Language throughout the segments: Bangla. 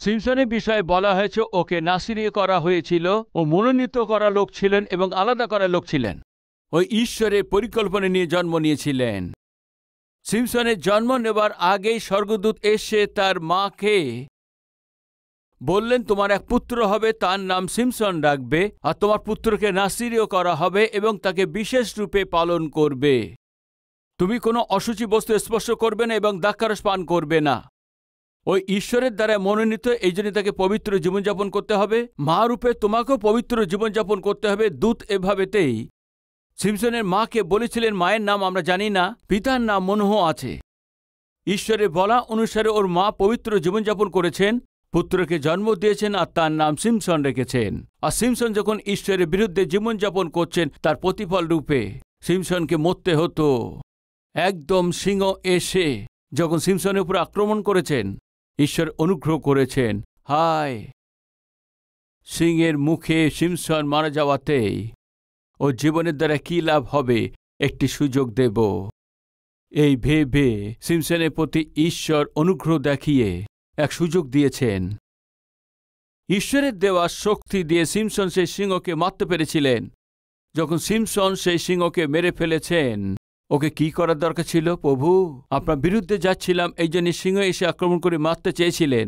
সিমসনের বিষয়ে বলা হয়েছে ওকে নাসিরি করা হয়েছিল, ও মনোনীত করা লোক ছিলেন এবং আলাদা করা লোক ছিলেন। ওই ঈশ্বরের পরিকল্পনা নিয়ে জন্ম নিয়েছিলেন। সিমসনের জন্ম নেবার আগেই স্বর্গদূত এসে তার মাকে বললেন, তোমার এক পুত্র হবে, তার নাম সিমসন রাখবে, আর তোমার পুত্রকে নাসিরিও করা হবে এবং তাকে বিশেষ রূপে পালন করবে। তুমি কোনো অশুচি বস্তু স্পর্শ করবে না এবং দ্রাক্ষারস পান করবে না। ওই ঈশ্বরের দ্বারা মনোনীত, এই জন্য তাকে পবিত্র জীবনযাপন করতে হবে। মা রূপে তোমাকেও পবিত্র জীবনযাপন করতে হবে। দূত এভাবেতেই সিমসনের মাকে বলেছিলেন, মায়ের নাম আমরা জানি না, পিতার নাম মনোহ আছে। ঈশ্বরের বলা অনুসারে ওর মা পবিত্র জীবনযাপন করেছেন, পুত্রকে জন্ম দিয়েছেন আর তার নাম সিমসন রেখেছেন। আর সিমসন যখন ঈশ্বরের বিরুদ্ধে জীবনযাপন করছেন, তার প্রতিফল রূপে সিমসনকে মরতে হতো। একদম সিংহ এসে যখন সিমসনের উপর আক্রমণ করেছেন, ঈশ্বর অনুগ্রহ করেছেন। হায়, সিংহের মুখে সিমসন মারা যাওয়াতেই ও জীবনের দ্বারা কি লাভ হবে, একটি সুযোগ দেব, এই ভেবে সিমসনের প্রতি ঈশ্বর অনুগ্রহ দেখিয়ে এক সুযোগ দিয়েছেন। ঈশ্বরের দেওয়া শক্তি দিয়ে সিমসন সেই সিংহকে মারতে পেরেছিলেন। যখন সিমসন সেই সিংহকে মেরে ফেলেছেন, ওকে কি করার দরকার ছিল? প্রভু, আপনার বিরুদ্ধে যাচ্ছিলাম, এই জন্য সিংহ এসে আক্রমণ করে মারতে চেয়েছিলেন,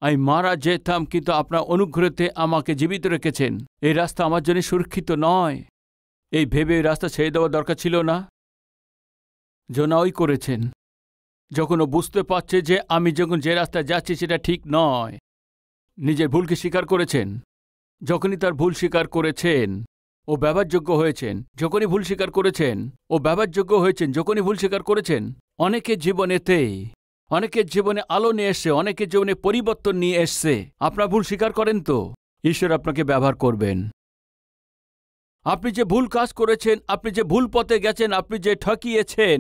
আমি মারা যেতাম, কিন্তু আপনার অনুগ্রহতে আমাকে জীবিত রেখেছেন। এই রাস্তা আমার জন্য সুরক্ষিত নয়, এই ভেবে এই রাস্তা ছেড়ে দেওয়া দরকার ছিল না। জোনা ওই করেছেন। যখন ও বুঝতে পারছে যে আমি যখন যে রাস্তায় যাচ্ছি সেটা ঠিক নয়, নিজের ভুলকে স্বীকার করেছেন। যখনই তার ভুল স্বীকার করেছেন, ও ব্যবহারযোগ্য হয়েছেন। যখনই ভুল স্বীকার করেছেন, ও ব্যবহারযোগ্য হয়েছেন। যখনই ভুল স্বীকার করেছেন, অনেকের জীবনে আলো নিয়ে এসছে, অনেকের জীবনে পরিবর্তন নিয়ে এসছে। আপনার ভুল স্বীকার করেন তো ঈশ্বর আপনাকে ব্যবহার করবেন। আপনি যে ভুল কাজ করেছেন, আপনি যে ভুল পথে গেছেন, আপনি যে ঠকিয়েছেন,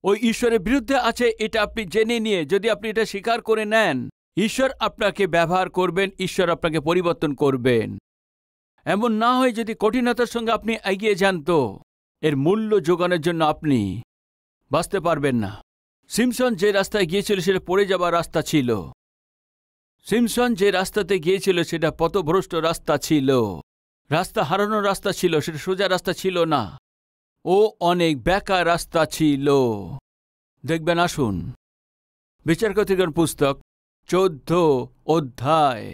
ওই ঈশ্বরের বিরুদ্ধে আছে, এটা আপনি জেনে নিয়ে যদি আপনি এটা স্বীকার করে নেন, ঈশ্বর আপনাকে ব্যবহার করবেন, ঈশ্বর আপনাকে পরিবর্তন করবেন। এমন না হয় যদি কঠিনতার সঙ্গে আপনি এগিয়ে যান, তো এর মূল্য যোগানোর জন্য আপনি বাঁচতে পারবেন না। সিমসন যে রাস্তায় গিয়েছিল সেটা পড়ে যাবার রাস্তা ছিল। সিমসন যে রাস্তাতে গিয়েছিল সেটা পথভ্রষ্ট রাস্তা ছিল, রাস্তা হারানোর রাস্তা ছিল, সেটা সোজা রাস্তা ছিল না। ও অনেক বেঁকা রাস্তা ছিল। দেখবেন, আসুন বিচারকগণ পুস্তক 14 অধ্যায়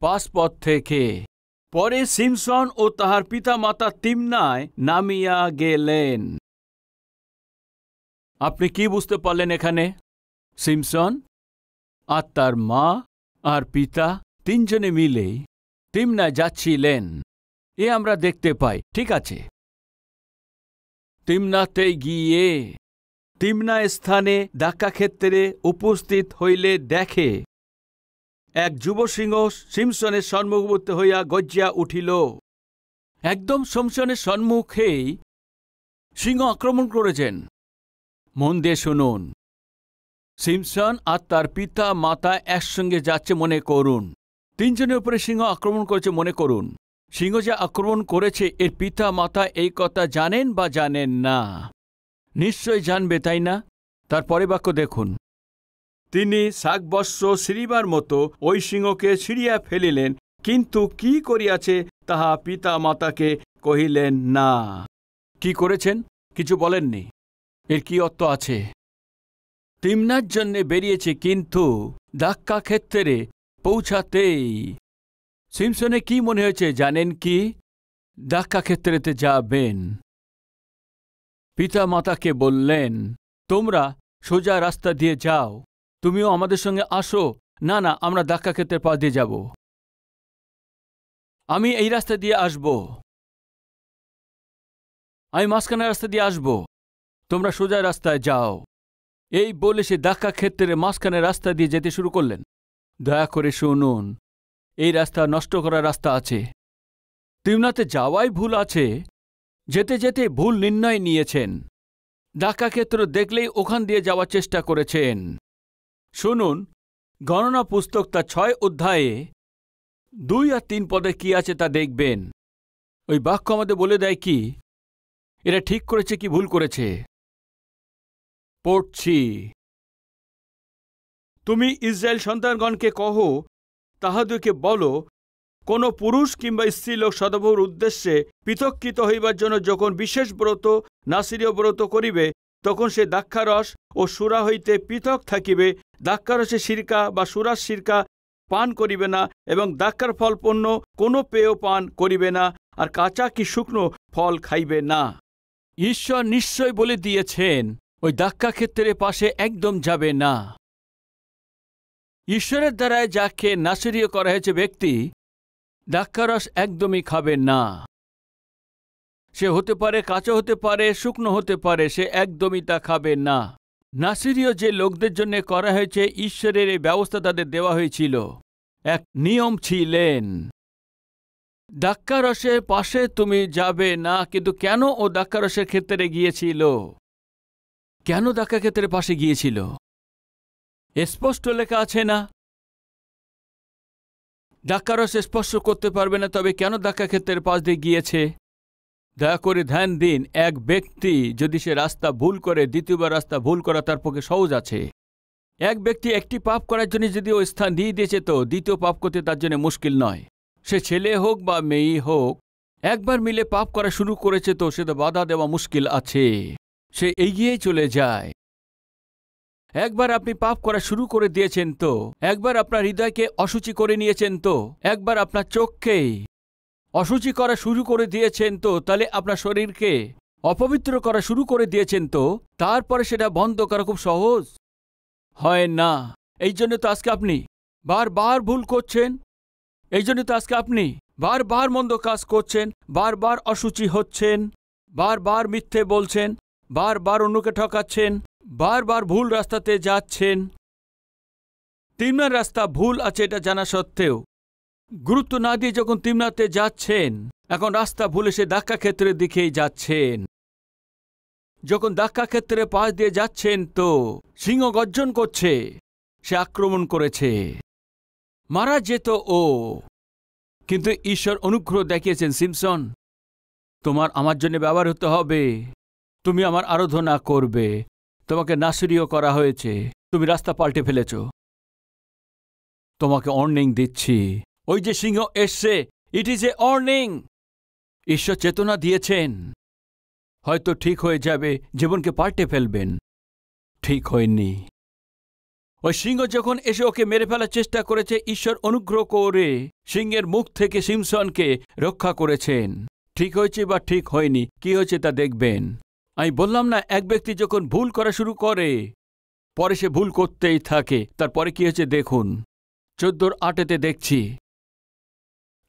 5 পদ থেকে। পরে সিমসন ও তাহার পিতা মাতা তিমনায় নামিয়া গেলেন। আপনি কি বুঝতে পারলেন এখানে? সিমসন আর তার মা আর পিতা তিনজনে মিলে তিমনায় যাচ্ছিলেন, এ আমরা দেখতে পাই। ঠিক আছে, তিমনাতে গিয়ে তিমনা স্থানে দাক্ষাক্ষেত্রে উপস্থিত হইলে দেখে এক যুব সিংহ সিমসনের সম্মুখবর্তী হইয়া গর্জিয়া উঠিল। একদম সিমসনের সম্মুখেই সিংহ আক্রমণ করেছেন। মন দিয়ে শুনুন, সিমসন আর তার পিতা মাতা একসঙ্গে যাচ্ছে মনে করুন। তিনজনের উপরে সিংহ আক্রমণ করেছে মনে করুন। সিংহ যে আক্রমণ করেছে, এর পিতা মাতা এই কথা জানেন বা জানেন না? নিশ্চয় জানবে, তাই না? তারপরে বাক্য দেখুন, তিনি শাকবস্ত্র ছিঁড়িবার মতো ওই সিংহকে ছিঁড়িয়া ফেলিলেন, কিন্তু কি করিয়াছে তাহা পিতা মাতাকে কহিলেন না। কি করেছেন কিছু বলেননি। এর কি অর্থ আছে? তিমনার জন্যে বেরিয়েছে, কিন্তু দাক্ষাক্ষেত্রে পৌঁছাতেই সিমসনে কি মনে হয়েছে জানেন কি? দাক্ষাক্ষেত্রেতে যাবেন। পিতা মাতাকে বললেন, তোমরা সোজা রাস্তা দিয়ে যাও, তুমিও আমাদের সঙ্গে আসো। না না, আমরা দাক্ষাক্ষেত্রের পা দিয়ে যাব, আমি এই রাস্তা দিয়ে আসব, আমি মাঝখানের রাস্তা দিয়ে আসব, তোমরা সোজা রাস্তায় যাও। এই বলে সে দাক্ষাক্ষেত্রের মাঝখানের রাস্তা দিয়ে যেতে শুরু করলেন। দয়া করে শুনুন, এই রাস্তা নষ্ট করার রাস্তা আছে। তিমনাতে যাওয়াই ভুল আছে, যেতে যেতে ভুল নির্ণয় নিয়েছেন। দাক্ষাক্ষেত্র দেখলেই ওখান দিয়ে যাওয়ার চেষ্টা করেছেন। শুনুন, গণনা পুস্তক তার 6 অধ্যায়ে 2 আর 3 পদে কি আছে তা দেখবেন। ওই বাক্য আমাদের বলে দেয় কি এরা ঠিক করেছে কি ভুল করেছে। পড়ছি, তুমি ইসরায়েল সন্তানগণকে কহ, তাহাদেরকে বলো, কোন পুরুষ কিংবা স্ত্রীলোক সদাপ্রভুর উদ্দেশ্যে পৃথককৃত হইবার জন্য যখন বিশেষ ব্রত নাসিরীয় ব্রত করিবে, তখন সে দ্রাক্ষারস ও সুরা হইতে পৃথক থাকিবে। দ্রাক্ষারসে সিরকা বা সুরার সিরকা পান করিবে না, এবং দ্রাক্ষার ফলপূর্ণ কোনো পেয় পান করিবে না, আর কাঁচা কি শুকনো ফল খাইবে না। ঈশ্বর নিশ্চয় বলে দিয়েছেন ওই দ্রাক্ষাক্ষেত্রের পাশে একদম যাবে না। ঈশ্বরের দ্বারায় যাকে নাসিরীয় করা হয়েছে ব্যক্তি দ্রাক্ষারস একদমই খাবে না। সে হতে পারে কাঁচা, হতে পারে শুকনো, হতে পারে, সে একদমই তা খাবে না। নাসিরীয় যে লোকদের জন্য করা হয়েছে, ঈশ্বরের এই ব্যবস্থা তাদের দেওয়া হয়েছিল, এক নিয়ম ছিলেন। দ্রাক্ষারসের পাশে তুমি যাবে না। কিন্তু কেন ও দ্রাক্ষারসের ক্ষেত্রে গিয়েছিল? কেন দ্রাক্ষাক্ষেত্রের পাশে গিয়েছিল? স্পষ্ট লেখা আছে না? দ্রাক্ষারস স্পর্শ করতে পারবে না, তবে কেন দ্রাক্ষাক্ষেত্রের পাশ দিয়ে গিয়েছে? দয়া করে ধ্যান দিন। এক ব্যক্তি যদি সে রাস্তা ভুল করে, দ্বিতীয়বার রাস্তা ভুল করা তার পক্ষে সহজ আছে। এক ব্যক্তি একটি পাপ করার জন্য যদি ও স্থান দিয়ে দিয়েছে, তো দ্বিতীয় পাপ করতে তার জন্য মুশকিল নয়। সে ছেলে হোক বা মেয়ে হোক, একবার মিলে পাপ করা শুরু করেছে তো সে তো বাধা দেওয়া মুশকিল আছে, সে এগিয়ে চলে যায়। একবার আপনি পাপ করা শুরু করে দিয়েছেন তো, একবার আপনার হৃদয়কে অশুচি করে নিয়েছেন তো, একবার আপনার চোখকেই অশুচি করা শুরু করে দিয়েছেন তো, তাহলে আপনার শরীরকে অপবিত্র করা শুরু করে দিয়েছেন তো, তারপরে সেটা বন্ধ করা খুব সহজ হয় না। এই জন্য তো আজকে আপনি বারবার ভুল করছেন, এই জন্য তো আজকে আপনি বারবার মন্দ কাজ করছেন, বারবার অশুচি হচ্ছেন, বারবার মিথ্যে বলছেন, বারবার অন্যকে ঠকাচ্ছেন, বারবার ভুল রাস্তাতে যাচ্ছেন। তিমনার রাস্তা ভুল আছে এটা জানা সত্ত্বেও গুরুত্ব না দিয়ে যখন তিমনাতে যাচ্ছেন, এখন রাস্তা ভুলে সে দ্রাক্ষাক্ষেত্রের দিকেই যাচ্ছেন। যখন দ্রাক্ষাক্ষেত্রের পাশ দিয়ে যাচ্ছেন তো সিংহ গর্জন করছে, সে আক্রমণ করেছে, মারা যেত ও। কিন্তু ঈশ্বর অনুগ্রহ দেখিয়েছেন, সিমসন তোমার আমার জন্য ব্যবহার হতে হবে, তুমি আমার আরাধনা করবে, তোমাকে নাসিরীয় করা হয়েছে, তুমি রাস্তা পাল্টে ফেলেছ, তোমাকে ওয়ার্নিং দিচ্ছি। ওই যে সিংহ এসছে, ইট ইজ এ ওয়ার্নিং। ঈশ্বর চেতনা দিয়েছেন, হয়তো ঠিক হয়ে যাবে, জীবনকে পাল্টে ফেলবেন। ঠিক হয়নি। ওই সিংহ যখন এসে ওকে মেরে ফেলার চেষ্টা করেছে, ঈশ্বর অনুগ্রহ করে সিংহের মুখ থেকে সিমসনকে রক্ষা করেছেন। ঠিক হয়েছে বা ঠিক হয়নি, কি হয়েছে তা দেখবেন। আমি বললাম না, এক ব্যক্তি যখন ভুল করা শুরু করে পরে সে ভুল করতেই থাকে। তারপরে কি হয়েছে দেখুন, 14:8 দেখছি,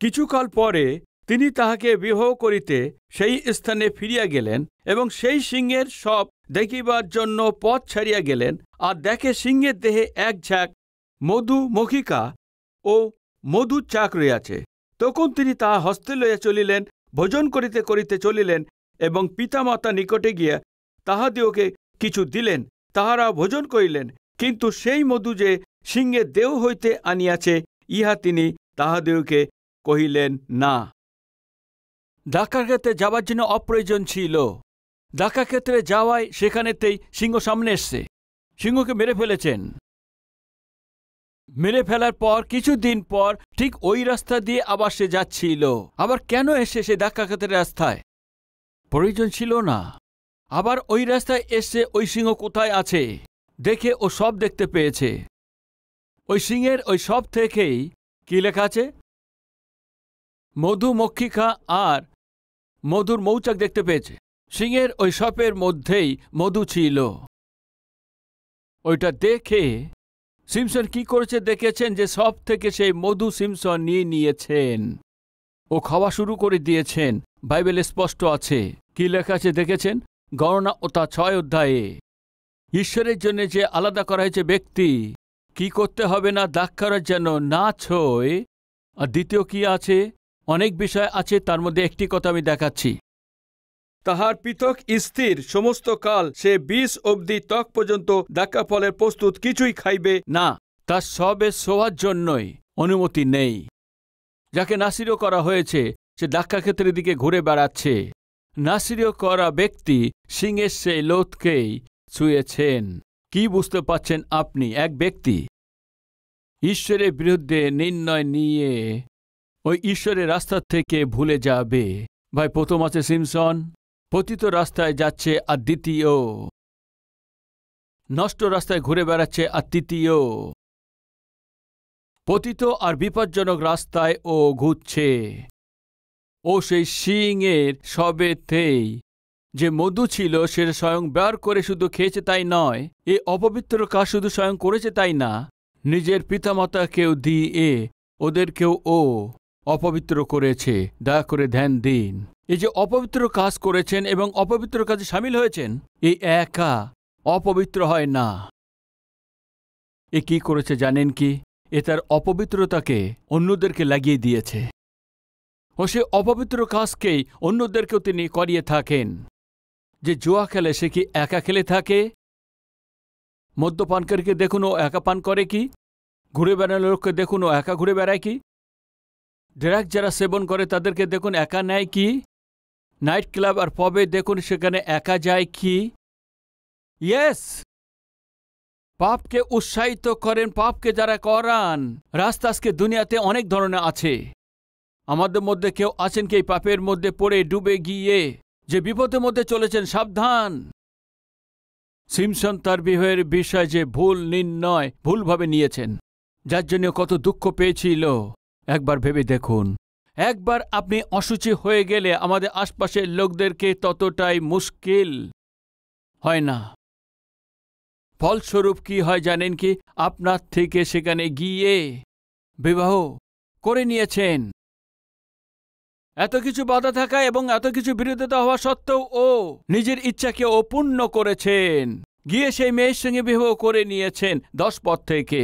কিছুকাল পরে তিনি তাহাকে বিবাহ করিতে সেই স্থানে ফিরিয়া গেলেন, এবং সেই সিংহের সব দেখিবার জন্য পথ ছাড়িয়া গেলেন। আর দেখে সিংহের দেহে এক ঝাঁক মধুমক্ষিকা ও মধু চাক রইয়াছে। তখন তিনি তাহা হস্তে লইয়া চলিলেন, ভোজন করিতে করিতে চলিলেন, এবং পিতামাতা নিকটে গিয়া তাহাদিওকে কিছু দিলেন, তাহারা ভোজন করিলেন। কিন্তু সেই মধু যে সিংহের দেহ হইতে আনিয়াছে, ইহা তিনি তাহাদিওকে কহিলেন না। দ্রাক্ষাক্ষেত্রে যাবার জন্য অপ্রয়োজন ছিল। দ্রাক্ষাক্ষেত্রে যাওয়ায় সেখানেতেই সিংহ সামনে এসছে, সিংহকে মেরে ফেলেছেন। মেরে ফেলার পর কিছুদিন পর ঠিক ওই রাস্তা দিয়ে আবার সে যাচ্ছিল। আবার কেন এসে সে দ্রাক্ষাক্ষেত্রের রাস্তায়? প্রয়োজন ছিল না। আবার ওই রাস্তায় এসে ওই সিংহ কোথায় আছে দেখে ও সব দেখতে পেয়েছে। ওই সিংহের ওই সব থেকেই কি লেখা আছে? মধুমক্ষিকা আর মধুর মৌচাক দেখতে পেয়েছে। সিংহের ওই সপের মধ্যেই মধু ছিল। ওইটা দেখে সিমসন কি করেছে দেখেছেন, যে সব থেকে সেই মধু সিমসন নিয়ে নিয়েছেন, ও খাওয়া শুরু করে দিয়েছেন। বাইবেলে স্পষ্ট আছে, কি লেখা আছে দেখেছেন? গণনা ও তা 6 অধ্যায়ে ঈশ্বরের জন্য যে আলাদা করা হয়েছে ব্যক্তি কি করতে হবে না, দ্রাক্ষারস যেন না ছোয়। আর দ্বিতীয় কি আছে? অনেক বিষয় আছে, তার মধ্যে একটি কথা আমি দেখাচ্ছি। তাহার পৃথক স্থির সমস্ত কাল সে 20 অবধি তক পর্যন্ত দ্রাক্ষাফলের প্রস্তুত কিছুই খাইবে না। তার সবে শোয়ার জন্যই অনুমতি নেই। যাকে নাসিরীয় করা হয়েছে সে দ্রাক্ষাক্ষেত্রের দিকে ঘুরে বেড়াচ্ছে। নাসিরীয় করা ব্যক্তি সিংহের সেই লোথকেই ছুঁয়েছেন। কি বুঝতে পাচ্ছেন আপনি? এক ব্যক্তি ঈশ্বরের বিরুদ্ধে নির্ণয় নিয়ে ওই ঈশ্বরের রাস্তা থেকে ভুলে যাবে। ভাই, প্রথম আছে সিমসন, পতিত রাস্তায় যাচ্ছে, আর দ্বিতীয় নষ্ট রাস্তায় ঘুরে বেড়াচ্ছে, আর তৃতীয় পতিত আর বিপজ্জনক রাস্তায় ও ঘুরছে। ও সেই সিংয়ের সবেতেই যে মধু ছিল সেটা স্বয়ং বের করে শুধু খেয়েছে তাই নয়, এই অপবিত্র কাজ শুধু স্বয়ং করেছে তাই না, নিজের পিতামাতাকেও দিয়ে ওদেরকেও ও অপবিত্র করেছে। দয়া করে ধ্যান দিন, এই যে অপবিত্র কাজ করেছেন এবং অপবিত্র কাজে সামিল হয়েছেন, এই একা অপবিত্র হয় না। এ কি করেছে জানেন কি? এ তার অপবিত্রতাকে অন্যদেরকে লাগিয়ে দিয়েছে। ও সে অপবিত্র কাজকেই অন্যদেরকেও তিনি করিয়ে থাকেন। যে জুয়া খেলে সে কি একা খেলে থাকে? মদ্যপানকারীকে দেখুন ও একা পান করে কি? ঘুরে বেড়ানো লোককে দেখুন ও একা ঘুরে বেড়ায় কি? ড্রাগ যারা সেবন করে তাদেরকে দেখুন একা নেয় কি? নাইট ক্লাব আর পবে দেখুন সেখানে একা যায় কি? ইয়েস, পাপকে উৎসাহিত করেন, পাপকে যারা করান। রাস্তা আজকে দুনিয়াতে অনেক ধরনের আছে। আমাদের মধ্যে কেউ আছেন কি এই পাপের মধ্যে পড়ে ডুবে গিয়ে যে বিপদের মধ্যে চলেছেন? সাবধান। সিমসন তার বিবাহের বিষয় যে ভুল নির্ণয় ভুলভাবে নিয়েছেন, যার জন্য কত দুঃখ পেয়েছিল, একবার ভেবে দেখুন। একবার আপনি অসুচি হয়ে গেলে আমাদের আশপাশের লোকদেরকে ততটাই মুশকিল হয় না। ফলস্বরূপ কি হয় জানেন কি? আপনার থেকে সেখানে গিয়ে বিবাহ করে নিয়েছেন। এত কিছু বাধা থাকা এবং এত কিছু বিরোধিতা হওয়া সত্ত্বেও ও নিজের ইচ্ছাকে অপূর্ণ করেছেন, গিয়ে সেই মেয়ের সঙ্গে বিবাহ করে নিয়েছেন 10 পদ থেকে।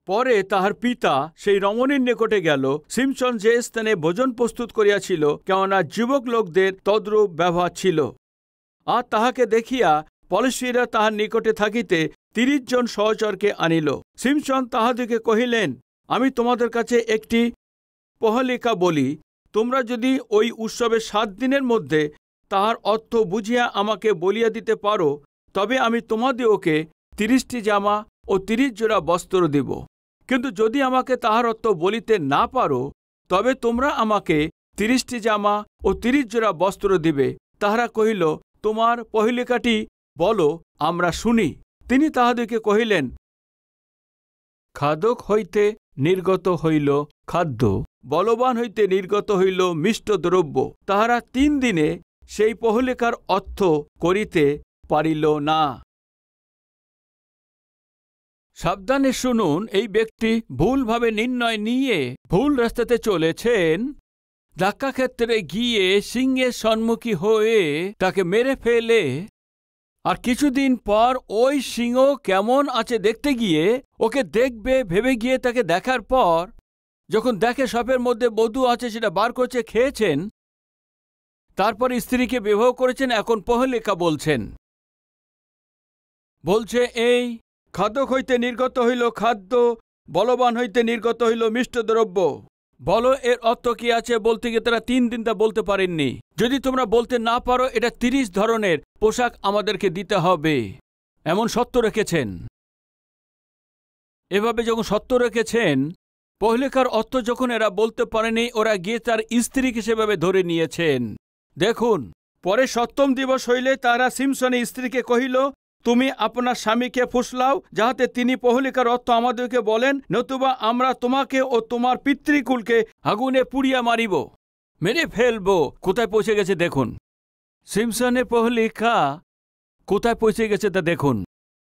পরে তাহার পিতা সেই রমণীর নিকটে গেল, সিমসন যে স্থানে ভোজন প্রস্তুত করিয়াছিল, কেননা যুবক লোকদের তদ্রূপ ব্যবহার ছিল। আর তাহাকে দেখিয়া পলিশীরা তাহার নিকটে থাকিতে 30 জন সহচরকে আনিল। সিমসন তাহাদিকে কহিলেন, আমি তোমাদের কাছে একটি প্রহলিকা বলি, তোমরা যদি ওই উৎসবের 7 দিনের মধ্যে তাহার অর্থ বুঝিয়া আমাকে বলিয়া দিতে পারো, তবে আমি তোমাদিওকে 30টি জামা ও 30 জোড়া বস্ত্র দিব। কিন্তু যদি আমাকে তাহার অর্থ বলিতে না পারো, তবে তোমরা আমাকে 30টি জামা ও 30 জোড়া বস্ত্র দিবে। তাহারা কহিল, তোমার প্রহলিকাটি বলো, আমরা শুনি। তিনি তাহাদিকে কহিলেন, খাদক হইতে নির্গত হইল খাদ্য, বলবান হইতে নির্গত হইল মিষ্ট দ্রব্য। তাহারা 3 দিনে সেই প্রহলিকার অর্থ করিতে পারিল না। সাবধানে শুনুন, এই ব্যক্তি ভুলভাবে নির্ণয় নিয়ে ভুল রাস্তাতে চলেছেন। ধাক্কাক্ষেত্রে গিয়ে সিংহের সম্মুখী হয়ে তাকে মেরে ফেলে, আর কিছুদিন পর ওই সিংহ কেমন আছে দেখতে গিয়ে ওকে দেখবে ভেবে গিয়ে তাকে দেখার পর যখন দেখে সাপের মধ্যে মধু আছে, সেটা বার করছে, খেয়েছেন, তারপর স্ত্রীকে বিবাহ করেছেন। এখন প্রহলিকা বলছে এই খাদক হইতে নির্গত হইল খাদ্য, বলবান হইতে নির্গত হইল মিষ্ট দ্রব্য। বলো এর অর্থ কি আছে? বলতে গিয়ে তারা 3 দিন তা বলতে পারেননি। যদি তোমরা বলতে না পারো, এটা 30 ধরনের পোশাক আমাদেরকে দিতে হবে, এমন শর্ত রেখেছেন। এভাবে যখন শর্ত রেখেছেন, প্রহলিকার অর্থ যখন এরা বলতে পারেনি, ওরা গিয়ে তার স্ত্রীকে সেভাবে ধরে নিয়েছেন। দেখুন, পরে 7ম দিবস হইলে তারা সিমসনের স্ত্রীকে কহিল, তুমি আপনার স্বামীকে ফুসলাও, যাহাতে তিনি প্রহলিকার অর্থ আমাদেরকে বলেন, নতুবা আমরা তোমাকে ও তোমার পিতৃকুলকে আগুনে পুড়িয়া মারিব, মেরে ফেলব। কোথায় পৌঁছে গেছে দেখুন। সিমসনের প্রহলিকা কোথায় পৌঁছে গেছে তা দেখুন।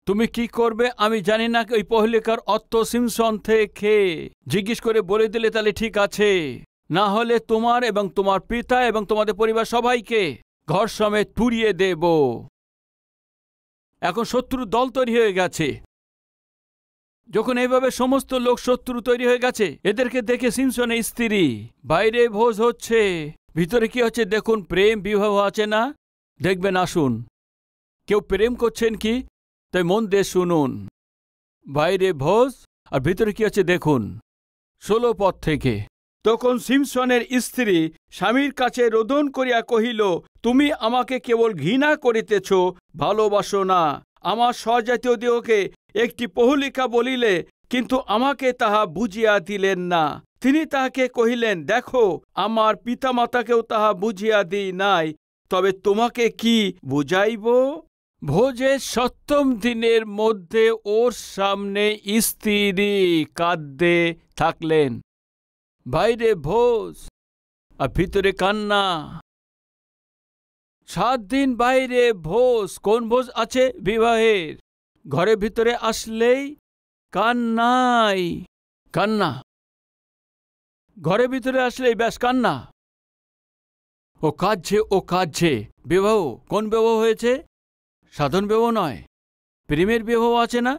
তুমি কি করবে আমি জানি না, ওই প্রহলিকার অর্থ সিমসন থেকে জিজ্ঞেস করে বলে দিলে তাহলে ঠিক আছে, না হলে তোমার এবং তোমার পিতা এবং তোমাদের পরিবার সবাইকে ঘর সমেত পুড়িয়ে দেব। এখন শত্রু দল তৈরি হয়ে গেছে। যখন এইভাবে সমস্ত লোক শত্রু তৈরি হয়ে গেছে, এদেরকে দেখে সিমসনের স্ত্রী, বাইরে ভোজ হচ্ছে, ভিতরে কি হচ্ছে দেখুন, প্রেম বিবাহ আছে না? দেখবেন, আসুন, কেউ প্রেম করছেন কি? তাই মন দিয়ে শুনুন। বাইরে ভোজ আর ভিতরে কি আছে দেখুন 16 পদ থেকে। তখন সিমসনের স্ত্রী স্বামীর কাছে রোদন করিয়া কহিল, তুমি আমাকে কেবল ঘৃণা করিতেছ, ভালোবাসো না। আমার স্বজাতীয়দেরকে একটি প্রহলিকা বলিলে কিন্তু আমাকে তাহা বুঝিয়া দিলেন না। তিনি তাহাকে কহিলেন, দেখো, আমার পিতামাতাকেও তাহা বুঝিয়া দিই নাই, তবে তোমাকে কি বুঝাইব? ভোজের 7ম দিনের মধ্যে ওর সামনে স্ত্রী কাঁদতে থাকলেন। বাইরে ভোজ আর ভিতরে কান্না। 7 দিন বাইরে ভোজ। কোন ভোজ আছে? বিবাহের। ঘরের ভিতরে আসলেই কান্নাই কান্না। ঘরের ভিতরে আসলেই ব্যাস কান্না। ও কাঁদছে। বিবাহ কোন বিবাহ হয়েছে? সাধারণ বিবাহ নয়, প্রেমের বিবাহ আছে না?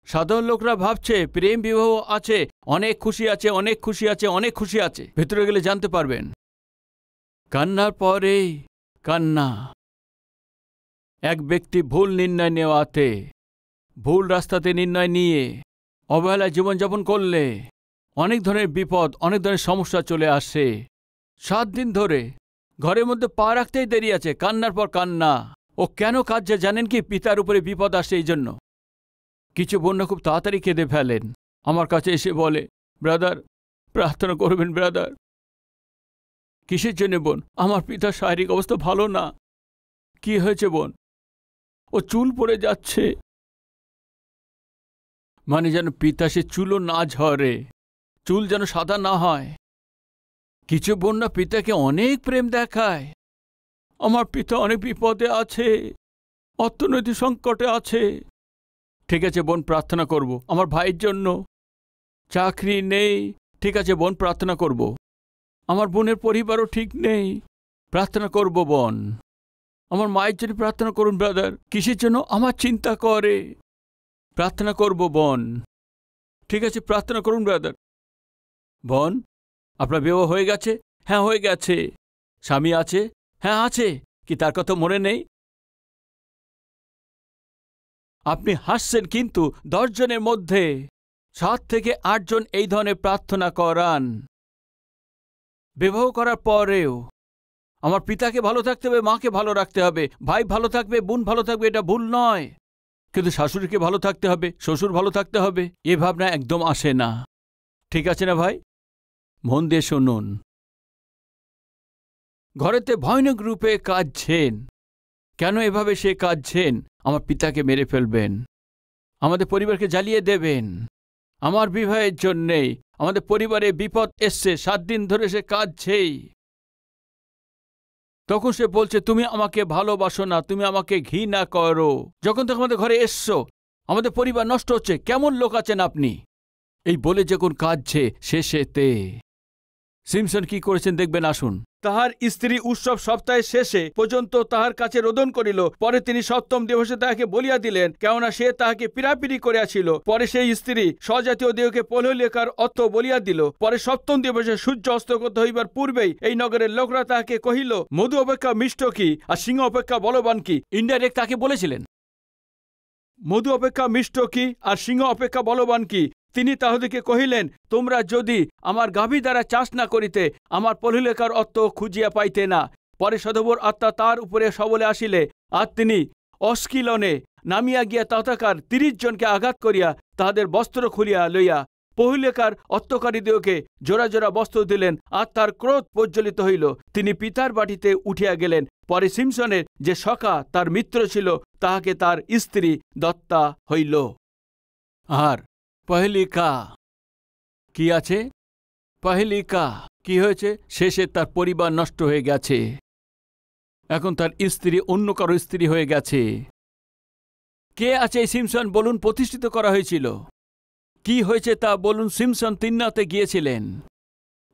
সাধারণ লোকরা ভাবছে প্রেম বিবাহ আছে, অনেক খুশি আছে, অনেক খুশি আছে, অনেক খুশি আছে। ভেতরে গেলে জানতে পারবেন কান্নার পরে কান্না। এক ব্যক্তি ভুল নির্ণয় নেওয়াতে, ভুল রাস্তাতে নির্ণয় নিয়ে অবহেলায় জীবনযাপন করলে অনেক ধরনের বিপদ, অনেক ধরনের সমস্যা চলে আসে। 7 দিন ধরে ঘরের মধ্যে পা রাখতেই দেরি আছে, কান্নার পর কান্না। ও কেন কাঁদছে জানেন কি? পিতার উপরে বিপদ আসে এই জন্য। কিছু বোনরা খুব তাড়াতাড়ি কেঁদে ফেলেন, আমার কাছে এসে বলে, ব্রাদার প্রার্থনা করবেন ব্রাদার। কিসের জন্য বোন? আমার পিতার শারীরিক অবস্থা ভালো না। কি হয়েছে বোন? ও চুল পড়ে যাচ্ছে। মানে যেন পিতা সে চুলও না ঝরে, চুল যেন সাদা না হয়। কিছু বোনরা পিতাকে অনেক প্রেম দেখায়, আমার পিতা অনেক বিপদে আছে, অর্থনৈতিক সংকটে আছে। ঠিক আছে বোন, প্রার্থনা করব আমার ভাইয়ের জন্য, চাকরি নেই। ঠিক আছে বোন, প্রার্থনা করব। আমার বোনের পরিবারও ঠিক নেই, প্রার্থনা করব বোন। আমার মায়ের জন্য প্রার্থনা করুন ব্রাদার। কিসের জন্য? আমার চিন্তা করে, প্রার্থনা করব বোন। ঠিক আছে, প্রার্থনা করুন ব্রাদার। বোন, আপনার বিবাহ হয়ে গেছে? হ্যাঁ হয়ে গেছে। স্বামী আছে? হ্যাঁ আছে। কি তার কথা মনে নেই? আপনি হাসছেন, কিন্তু 10 জনের মধ্যে 7 থেকে 8 জন এই ধরনের প্রার্থনা করান। বিবাহ করার পরেও আমার পিতাকে ভালো থাকতে হবে, মাকে ভালো রাখতে হবে, ভাই ভালো থাকবে, বোন ভালো থাকবে, এটা ভুল নয়। কিন্তু শাশুড়িকে ভালো থাকতে হবে, শ্বশুর ভালো থাকতে হবে, এ ভাবনা একদম আসে না। ঠিক আছে না ভাই? মন দিয়ে শুনুন। ঘরেতে ভয়ানক রূপে কাঁদছেন। কেন এভাবে সে কাঁদছেন? আমার পিতাকে মেরে ফেলবেন, আমাদের পরিবারকে জ্বালিয়ে দেবেন, আমার বিবাহের জন্যেই আমাদের পরিবারে বিপদ এসছে। 7 দিন ধরে সে কাঁদছেই। তখন সে বলছে, তুমি আমাকে ভালোবাসো না, তুমি আমাকে ঘৃণা করো। যখন তখন আমাদের ঘরে এসছো, আমাদের পরিবার নষ্ট হচ্ছে, কেমন লোক আছেন আপনি? এই বলে যখন কাঁদছে, শেষেতে সিমসন কি করেছেন দেখবেন, আসুন। তাহার স্ত্রী উৎসব সপ্তাহের শেষে পর্যন্ত তাহার কাছে রোদন করিল। পরে তিনি 7ম দিবসে তাহাকে বলিয়া দিলেন, কেননা সে তাহাকে পীড়াপিড়ি করিয়াছিল। পরে সেই স্ত্রী স্বজাতীয় দেহকে পৌললিকার অর্থ বলিয়া দিল। পরে 7ম দিবসে সূর্য অস্তগত হইবার পূর্বেই এই নগরের লোকরা তাহাকে কহিল, মধু অপেক্ষা মিষ্ট কি, আর সিংহ অপেক্ষা বলবান কি। ইনডাইরেক্ট তাকে বলেছিলেন, মধু অপেক্ষা মিষ্ট কি আর সিংহ অপেক্ষা বলবান কি। তিনি তাহাদিকে কহিলেন, তোমরা যদি আমার গাভী দ্বারা চাষ না করিতে, আমার পৌললিকার অর্থ খুঁজিয়া পাইতে না। পরে সদবর আত্মা তার উপরে সবলে আসিলে, আর তিনি অস্কিলনে নামিয়া গিয়া তথাকার 30 জনকে আঘাত করিয়া তাহাদের বস্ত্র খুলিয়া লইয়া পৌললিকার অর্থকারীদিওকে জোড়া জোড়া বস্ত্র দিলেন, আর তার ক্রোধ প্রজ্বলিত হইল। তিনি পিতার বাটিতে উঠিয়া গেলেন। পরে সিমসনের যে সখা তার মিত্র ছিল, তাহাকে তার স্ত্রী দত্তা হইল। আর পহলিকা কি আছে? পহলিকা কি হয়েছে? শেষে তার পরিবার নষ্ট হয়ে গেছে। এখন তার স্ত্রী অন্য কারো স্ত্রী হয়ে গেছে। কে আছে এই সিমসন বলুন? প্রতিষ্ঠিত করা হয়েছিল। কি হয়েছে তা বলুন? সিমসন তিমনাতে গিয়েছিলেন,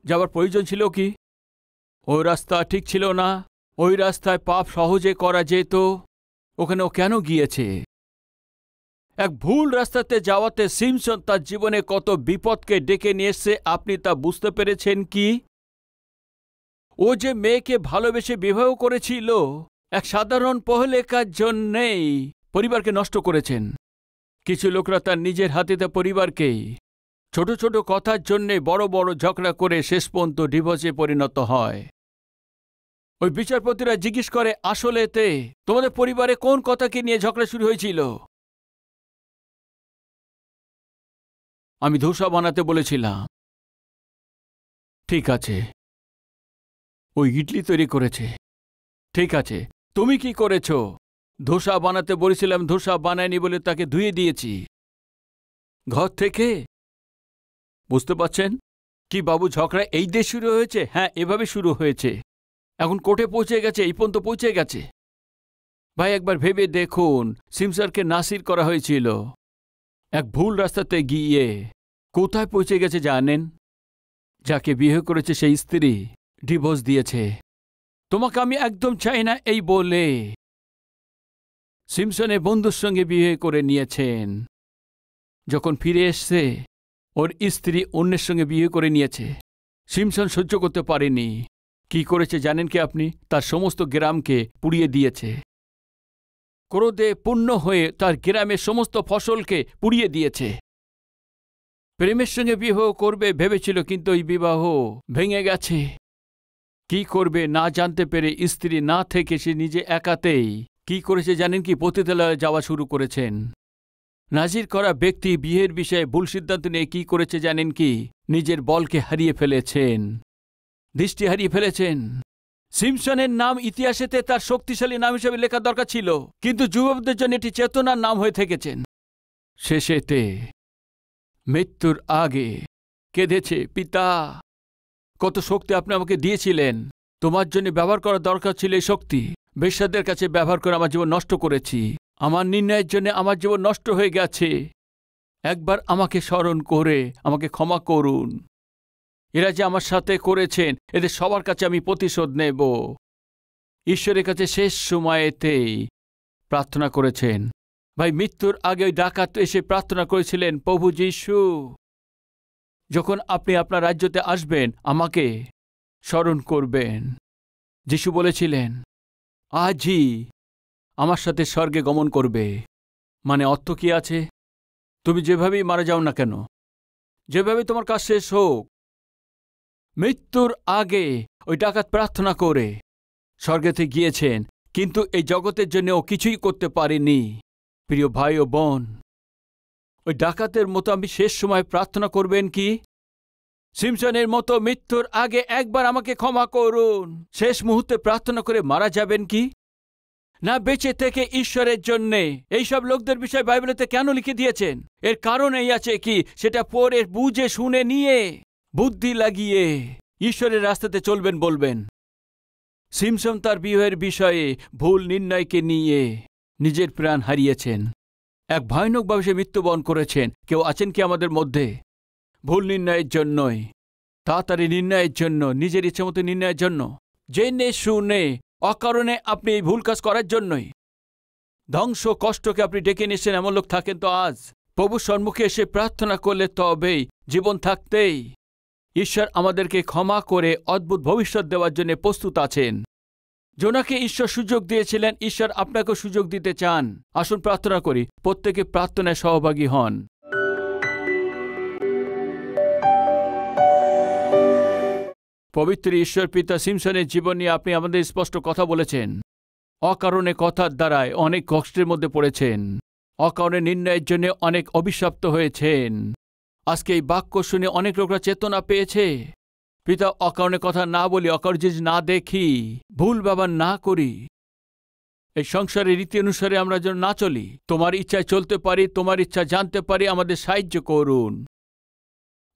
যাবার প্রয়োজন ছিল কি? ওই রাস্তা ঠিক ছিল না, ওই রাস্তায় পাপ সহজে করা যেত। ওখানে ও কেন গিয়েছে? এক ভুল রাস্তাতে যাওয়াতে সিমসন তার জীবনে কত বিপদকে ডেকে নিয়ে এসছে, আপনি তা বুঝতে পেরেছেন কি? ও যে মেয়েকে ভালোবেসে বিবাহ করেছিল, এক সাধারণ পহলেকার জন্যেই পরিবারকে নষ্ট করেছেন। কিছু লোকরা তার নিজের হাতে তার পরিবারকেই ছোট ছোট কথার জন্যে বড় বড় ঝগড়া করে শেষ পর্যন্ত ডিভোর্সে পরিণত হয়। ওই বিচারপতিরা জিজ্ঞেস করে, আসলেতে তোমাদের পরিবারে কোন কথাকে নিয়ে ঝগড়া শুরু হয়েছিল? আমি ধোসা বানাতে বলেছিলাম। ঠিক আছে, ওই ইডলি তৈরি করেছে। ঠিক আছে, তুমি কি করেছো? ধোসা বানাতে বলেছিলাম, ধোসা বানায়নি বলে তাকে ধুয়ে দিয়েছি ঘর থেকে। বুঝতে পারছেন কি বাবু, ঝগড়া এই দিয়ে শুরু হয়েছে। হ্যাঁ, এভাবে শুরু হয়েছে, এখন কোর্টে পৌঁছে গেছে, এই পর্যন্ত পৌঁছে গেছে। ভাই একবার ভেবে দেখুন, সিমসারকে নাসির করা হয়েছিল এক ভুল রাস্তাতে গিয়ে। কোথায় পৌঁছে গেছে জানেন? যাকে বিয়ে করেছে সেই স্ত্রী ডিভোর্স দিয়েছে। তোমাকে আমি একদম চাই না এই বলে সিমসনের বন্ধুর সঙ্গে বিয়ে করে নিয়েছেন। যখন ফিরে এসছে ওর স্ত্রী অন্যের সঙ্গে বিয়ে করে নিয়েছে। সিমসন সহ্য করতে পারেনি। কি করেছে জানেন কি আপনি? তার সমস্ত গ্রামকে পুড়িয়ে দিয়েছে। ক্রোধে পূর্ণ হয়ে তার গ্রামের সমস্ত ফসলকে পুড়িয়ে দিয়েছে। প্রেমের সঙ্গে বিবাহ করবে ভেবেছিল, কিন্তু ওই বিবাহ ভেঙে গেছে। কি করবে না জানতে পেরে স্ত্রী না থেকে সে নিজে একাতেই কি করেছে জানেন কি? পতিতালয়ে যাওয়া শুরু করেছেন। নাজির করা ব্যক্তি বিয়ের বিষয়ে ভুল সিদ্ধান্ত নিয়ে কি করেছে জানেন কি? নিজের বলকে হারিয়ে ফেলেছেন, দৃষ্টি হারিয়ে ফেলেছেন। সিমসনের নাম ইতিহাসেতে তার শক্তিশালী নাম হিসেবে লেখা দরকার ছিল, কিন্তু যুবকদের জন্য এটি চেতনার নাম হয়ে থেকেছেন। শেষেতে মৃত্যুর আগে কেঁদেছে, পিতা কত শক্তি আপনি আমাকে দিয়েছিলেন, তোমার জন্য ব্যবহার করা দরকার ছিল এই শক্তি। বেশ্যাদের কাছে ব্যবহার করে আমার জীবন নষ্ট করেছি। আমার নির্ণয়ের জন্য আমার জীবন নষ্ট হয়ে গেছে। একবার আমাকে স্মরণ করে আমাকে ক্ষমা করুন। এরা যে আমার সাথে করেছেন, এদের সবার কাছে আমি প্রতিশোধ নেব। ঈশ্বরের কাছে শেষ সময়েতেই প্রার্থনা করেছেন। ভাই মৃত্যুর আগে ওই ডাকাত এসে প্রার্থনা করেছিলেন, প্রভু যীশু, যখন আপনি আপনার রাজ্যতে আসবেন আমাকে স্মরণ করবেন। যীশু বলেছিলেন, আজই আমার সাথে স্বর্গে গমন করবে। মানে অর্থ কি আছে? তুমি যেভাবেই মারা যাও না কেন, যেভাবে তোমার কাজ শেষ হোক, মৃত্যুর আগে ওই ডাকাত প্রার্থনা করে স্বর্গেতে গিয়েছেন, কিন্তু এই জগতের জন্য ও কিছুই করতে পারেনি। প্রিয় ভাই ও বোন, ওই ডাকাতের মতো আমি শেষ সময় প্রার্থনা করবেন কি? সিমসনের মতো মৃত্যুর আগে একবার আমাকে ক্ষমা করুন শেষ মুহূর্তে প্রার্থনা করে মারা যাবেন কি? না বেঁচে থেকে ঈশ্বরের জন্যে এইসব লোকদের বিষয়ে বাইবেলেতে কেন লিখে দিয়েছেন? এর কারণ এই আছে কি, সেটা পরে বুঝে শুনে নিয়ে বুদ্ধি লাগিয়ে ঈশ্বরের রাস্তাতে চলবেন বলবেন। সিমসন তার বিবাহের বিষয়ে ভুল নির্ণয়কে নিয়ে নিজের প্রাণ হারিয়েছেন। এক ভয়ানকভাবে সে মৃত্যুবরণ করেছেন। কেউ আছেন কি আমাদের মধ্যে? ভুল নির্ণয়ের জন্যই, তাড়াতাড়ি নির্ণয়ের জন্য, নিজের ইচ্ছে মতো নির্ণয়ের জন্য, জেনে শুনে অকারণে আপনি এই ভুল কাজ করার জন্যই ধ্বংস কষ্টকে আপনি ডেকে নিয়েছেন। এমন লোক থাকেন তো আজ প্রভুর সম্মুখে এসে প্রার্থনা করলে তবেই জীবন থাকতেই ঈশ্বর আমাদেরকে ক্ষমা করে অদ্ভুত ভবিষ্যৎ দেওয়ার জন্য প্রস্তুত আছেন। জোনাকে ঈশ্বর সুযোগ দিয়েছিলেন, ঈশ্বর আপনাকেও সুযোগ দিতে চান। আসুন প্রার্থনা করি, প্রত্যেকে প্রার্থনায় সহভাগী হন। পবিত্র ঈশ্বর পিতা, সিমসনের জীবন নিয়ে আপনি আমাদের স্পষ্ট কথা বলেছেন। অকারণে কথার দ্বারায় অনেক কষ্টের মধ্যে পড়েছেন, অকারণে নির্ণয়ের জন্য অনেক অভিশপ্ত হয়েছেন। আজকে এই বাক্য শুনে অনেক লোকরা চেতনা পেয়েছে। পিতা, অকারণে কথা না বলি, অকারণ জিনিস না দেখি, ভুল ব্যবহার না করি, এই সংসারের রীতি অনুসারে আমরা যেন না চলি, তোমার ইচ্ছায় চলতে পারি, তোমার ইচ্ছা জানতে পারি। আমাদের সাহায্য করুন।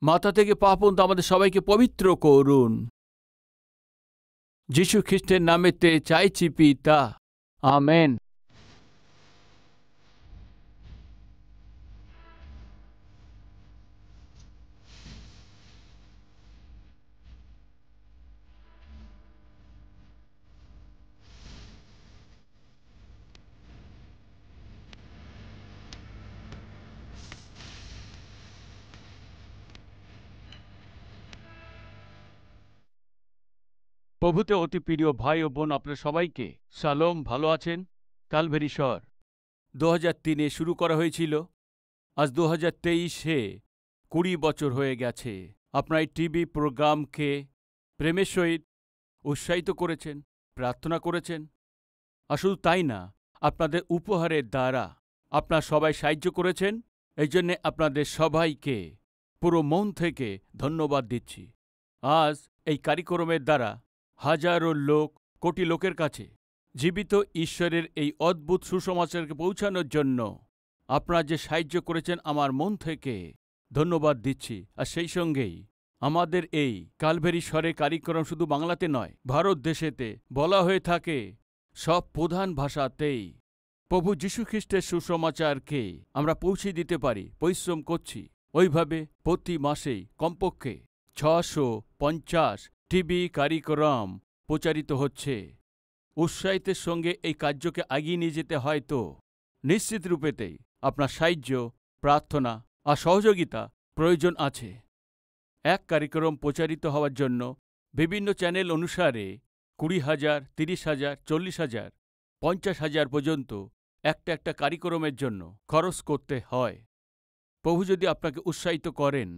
মাথা থেকে পা পর্যন্ত আমাদের সবাইকে পবিত্র করুন। যীশু খ্রিস্টের নামেতে চাইছি পিতা, আমেন। প্রভুতে অতি প্রিয় ভাই ও বোন, আপনার সবাইকে শালোম। ভালো আছেন? ক্যালভারি শহর 2003-এ শুরু করা হয়েছিল। আজ 2023-এ 20 বছর হয়ে গেছে। আপনার এই টিভি প্রোগ্রামকে প্রেমের সহিত উৎসাহিত করেছেন, প্রার্থনা করেছেন। আর শুধু তাই না, আপনাদের উপহারের দ্বারা আপনার সবাই সাহায্য করেছেন। এই জন্যে আপনাদের সবাইকে পুরো মন থেকে ধন্যবাদ দিচ্ছি। আজ এই কার্যক্রমের দ্বারা হাজারো লোক, কোটি লোকের কাছে জীবিত ঈশ্বরের এই অদ্ভুত সুসমাচারকে পৌঁছানোর জন্য আপনারা যে সাহায্য করেছেন, আমার মন থেকে ধন্যবাদ দিচ্ছি। আর সেই সঙ্গেই আমাদের এই কালভেরি স্বরে কার্যক্রম শুধু বাংলাতে নয়, ভারত দেশেতে বলা হয়ে থাকে সব প্রধান ভাষাতেই প্রভু যীশুখ্রিস্টের সুসমাচারকে আমরা পৌঁছে দিতে পারি। পরিশ্রম করছি। ওইভাবে প্রতি মাসেই কমপক্ষে 650 টিভি কার্যক্রম প্রচারিত হচ্ছে। উৎসাহিতের সঙ্গে এই কার্যকে এগিয়ে নিয়ে যেতে হয় তো নিশ্চিত রূপেতেই আপনার সাহায্য, প্রার্থনা আর সহযোগিতা প্রয়োজন আছে। এক কার্যক্রম প্রচারিত হওয়ার জন্য বিভিন্ন চ্যানেল অনুসারে 20,000, 30,000, 40,000, 50,000 পর্যন্ত একটা কার্যক্রমের জন্য খরচ করতে হয়। প্রভু যদি আপনাকে উৎসাহিত করেন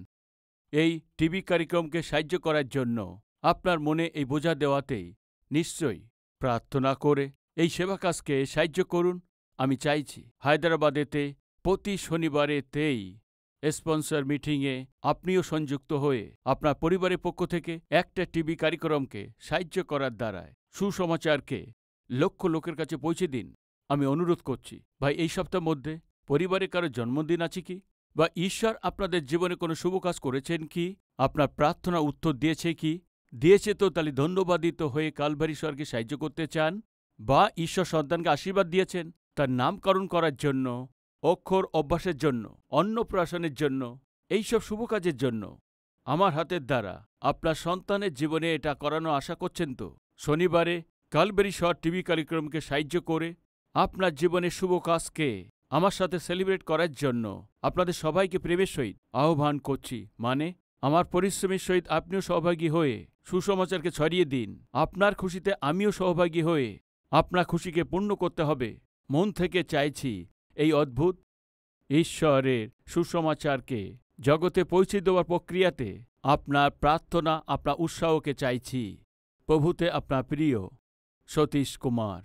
এই টিভি কার্যক্রমকে সাহায্য করার জন্য, আপনার মনে এই বোঝা দেওয়াতেই নিশ্চয়ই প্রার্থনা করে এই সেবা কাজকে সাহায্য করুন। আমি চাইছি হায়দ্রাবাদেতে প্রতি শনিবারেতেই স্পন্সর মিটিংয়ে আপনিও সংযুক্ত হয়ে আপনার পরিবারের পক্ষ থেকে একটা টিভি কার্যক্রমকে সাহায্য করার দ্বারায় সুসমাচারকে লক্ষ লোকের কাছে পৌঁছে দিন। আমি অনুরোধ করছি, ভাই, এই সপ্তাহের মধ্যে পরিবারে কারো জন্মদিন আছে কি? বা ঈশ্বর আপনাদের জীবনে কোনো শুভ কাজ করেছেন কি? আপনার প্রার্থনা উত্তর দিয়েছে কি? দিয়েছে তো তাহলে ধন্যবাদিত হয়ে কালভারি স্বর্গে সাহায্য করতে চান? বা ঈশ্বর সন্তানকে আশীর্বাদ দিয়েছেন তার নামকরণ করার জন্য, অক্ষর অভ্যাসের জন্য, অন্নপ্রাশনের জন্য, এইসব শুভ কাজের জন্য আমার হাতের দ্বারা আপনার সন্তানের জীবনে এটা করানো আশা করছেন তো? শনিবারে কালভারি স্বর টিভি কার্যক্রমকে সাহায্য করে আপনার জীবনের শুভ কাজকে আমার সাথে সেলিব্রেট করার জন্য আপনাদের সবাইকে প্রেমের সহিত আহ্বান করছি। মানে আমার পরিশ্রমের সহিত আপনিও সহভাগী হয়ে সুসমাচারকে ছড়িয়ে দিন। আপনার খুশিতে আমিও সহভাগী হয়ে আপনার খুশিকে পূর্ণ করতে হবে। মন থেকে চাইছি এই অদ্ভুত ঈশ্বরের সুসমাচারকে জগতে পৌঁছে দেওয়ার প্রক্রিয়াতে আপনার প্রার্থনা, আপনার উৎসাহকে চাইছি। প্রভুতে আপনার প্রিয় সতীশ কুমার।